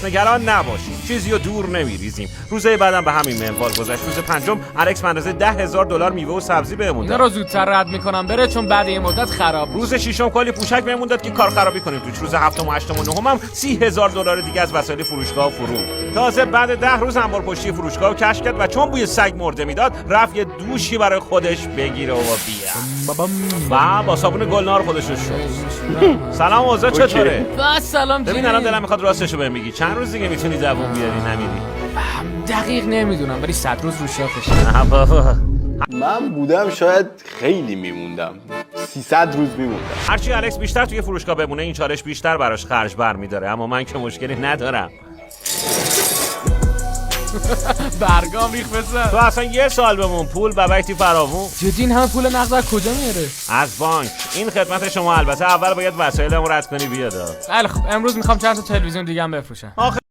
پس نگران نباشید، چیزی رو دور نمیریزیم. روزای بعدم به همین منوال گذشت. روز پنجم الکس اندازه $10,000 میوه و سبزی بهمون داد. اینا رو زودتر رد میکنم بره، چون بعد یه مدت خراب. روز ششم کلی پوشک بهمون داد که کار خرابی کنیم توش. روز هفتم و هشتم و نهم هم $30,000 دیگه از وسایل فروشگاه فروخت. تازه بعد 10 روز انبار پشتی فروشگاه رو کشف کرد و چون بوی سگ مرده میداد رفت یه دوشی برای خودش بگیره و بیا. و با صابون گلنار خودش رو شست. سلام، اوضاع چطوره؟ بس سلام ببین الان دلم میخواد راستشو بهم بگی، چند روز دیگه میتونی دووم بیاری نمیری؟ دقیق نمیدونم ولی 100 روز رو شاخشه. نه بابا، من بودم شاید خیلی میموندم، 300 روز میموندم. هرچی الکس بیشتر توی فروشگاه بمونه این چالش بیشتر براش خرج برمیداره، اما من که مشکلی ندارم. برگام ریخ بزن. تو اصلا یه سال بمون، پول ببیتی فراوون. جدی این همه پول نقد از کجا میاره؟ از بانک. این خدمت شما. البته اول باید وسایلمو رد کنی بیاد. خیلی خب، امروز میخوام چند تا تلویزیون دیگه هم بفروشم.